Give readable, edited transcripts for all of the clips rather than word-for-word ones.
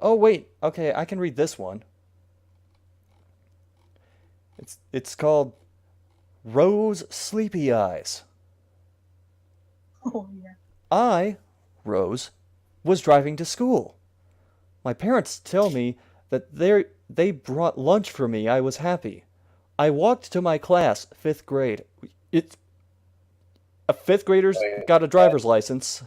Oh, wait. Okay, I can read this one. It's called Rose Sleepy Eyes. Oh, yeah. I, Rose, was driving to school. My parents tell me that they brought lunch for me. I was happy. I walked to my class, fifth grade. It's a fifth grader's Wait, got a driver's license.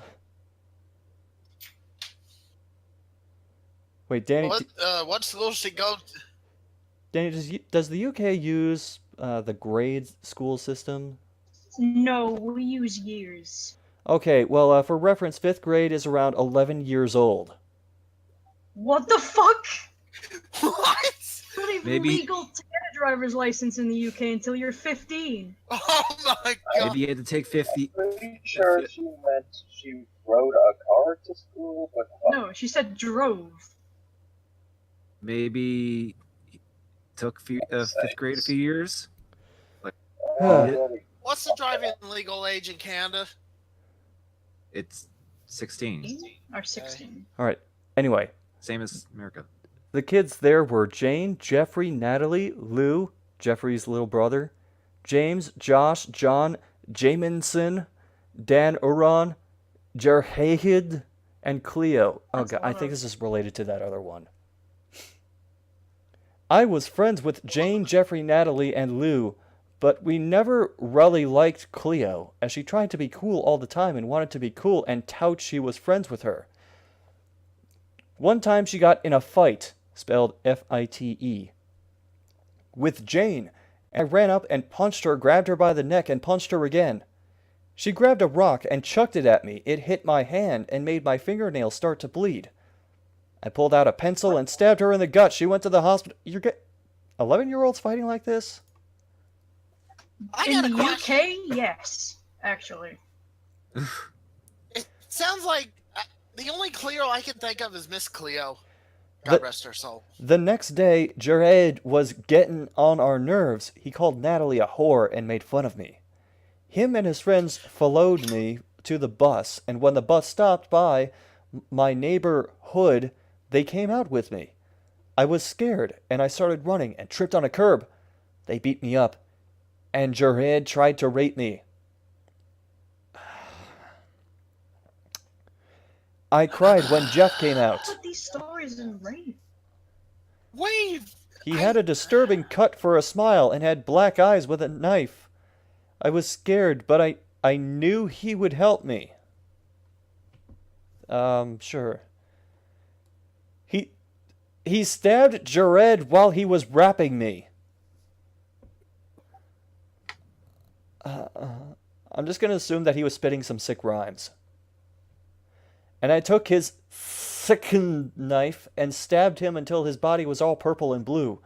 Wait, Danny, What school should she go to? Danny, does the UK use the grade school system? No, we use years. Okay, well, for reference, fifth grade is around 11 years old. What the fuck? What? It's not even Maybe- legal to get a driver's license in the UK until you're 15. Oh my god. Maybe you had to take 50. pretty sure she meant she rode a car to school, but No, she said drove. Maybe took fifth grade a few years. already. What's the driving legal age in Canada? It's 16, Or 16. All right. Anyway, same as America. the kids there were Jane, Jeffrey, Natalie, Lou, Jeffrey's little brother, James, Josh, John, Jamison, Dan Uron, Jerhahid, and Cleo. Oh That's god, a I lot think of- this is related to that other one. I was friends with Jane, Jeffrey, Natalie, and Lou, but we never really liked Cleo, as she tried to be cool all the time and wanted to be cool and tout she was friends with her. One time she got in a fight, spelled F-I-T-E, with Jane. I ran up and punched her, grabbed her by the neck, and punched her again. She grabbed a rock and chucked it at me. It hit my hand and made my fingernails start to bleed. I pulled out a pencil and stabbed her in the gut. She went to the hospital. 11-year-olds fighting like this? I In got a the question. UK, yes, actually. It sounds like the only Cleo I can think of is Miss Cleo. God The- rest her soul. The next day, Jared was getting on our nerves. He called Natalie a whore and made fun of me. Him and his friends followed me to the bus, and when the bus stopped by my neighborhood, they came out with me. I was scared, and I started running and tripped on a curb. They beat me up, and Jared tried to rape me. I cried when Jeff came out. Put these stories in rape. Wait. He had a disturbing cut for a smile and had black eyes with a knife. I was scared, but I knew he would help me. Sure. He stabbed Jared while he was rapping me. I'm just gonna assume that he was spitting some sick rhymes. And I took his second knife and stabbed him until his body was all purple and blue.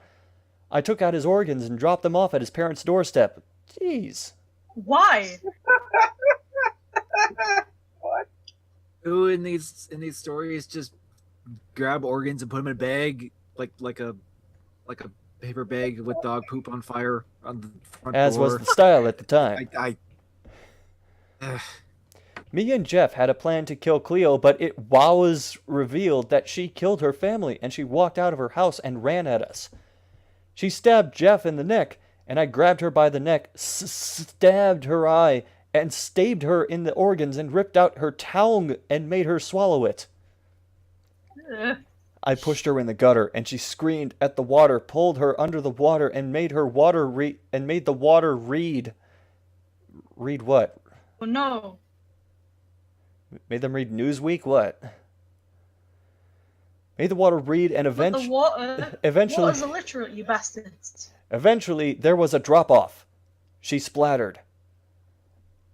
I took out his organs and dropped them off at his parents' doorstep. Jeez. Why? What? Who in these stories just grab organs and put them in a bag, like a paper bag with dog poop on fire on the front As door? was the style at the time. Ugh. Me and Jeff had a plan to kill Cleo, but it was revealed that she killed her family and she walked out of her house and ran at us. She stabbed Jeff in the neck, and I grabbed her by the neck, stabbed her eye, and stabbed her in the organs and ripped out her tongue and made her swallow it. Ugh. I pushed her in the gutter, and she screamed at the water, pulled her under the water, and made the water read. Read what? Oh no. Made them read Newsweek? What? Made the water read, and But the water. eventually, Water's illiterate, you bastards. eventually, there was a drop-off. She splattered.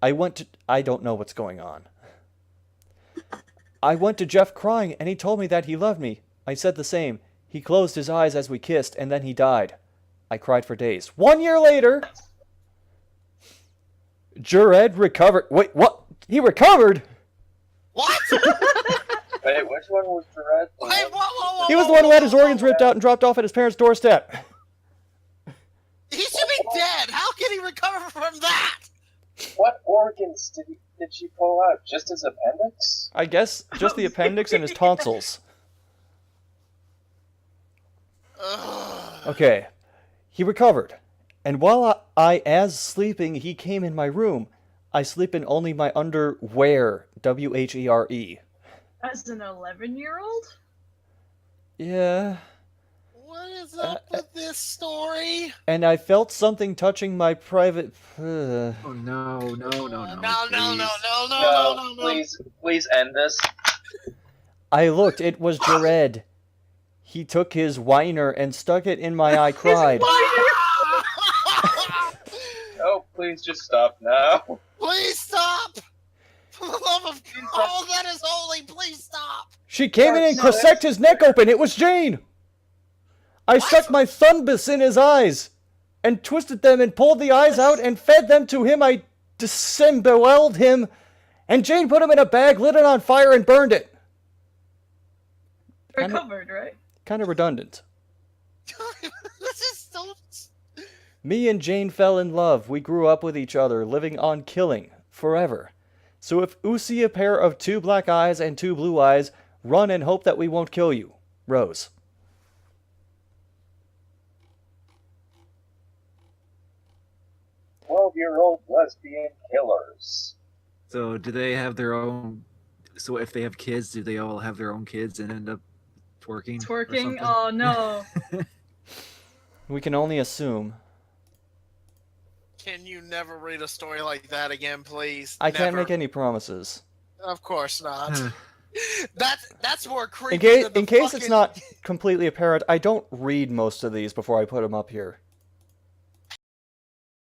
I don't know what's going on. I went to Jeff crying, and he told me that he loved me. I said the same. He closed his eyes as we kissed, and then he died. I cried for days. 1 year later, Jared recovered. Wait, what? He recovered? What? Wait, which one was Tourette? Wait, whoa. He was the one who had his organs ripped out and dropped off at his parents' doorstep. He should be dead. How can he recover from that? What organs did she pull out? Just his appendix? I guess just the appendix and his tonsils. Ugh. Okay. He recovered. And while I as sleeping, he came in my room. I sleep in only my underwear. WHERE. As an 11-year-old? Yeah. What is up with this story? And I felt something touching my private. Oh no, no, no, no. No, no, please. no, no, no, No, no, no. please end this. I looked. It was Jared. He took his whiner and stuck it in my eye. Cried. Oh, please just stop now. Please stop! For the love of all that is holy, please stop! She came in and cracked his neck open. It was Jane. I stuck my thunbus in his eyes and twisted them and pulled the eyes out and fed them to him. I disemboweled him, and Jane put him in a bag, lit it on fire, and burned it. Recovered, right? Kind of redundant. This is so... Me and Jane fell in love. We grew up with each other, living on killing forever. So if you see a pair of 2 black eyes and 2 blue eyes, run and hope that we won't kill you. Rose. "12-year-old lesbian killers." So do they have their own? So if they have kids, do they all have their own kids and end up twerking? or Twerking? something? Oh no. We can only assume. Can you never read a story like that again, please? I can't Never. make any promises. Of course not. That's more creepy In case, than the in case fucking... it's not completely apparent, I don't read most of these before I put them up here.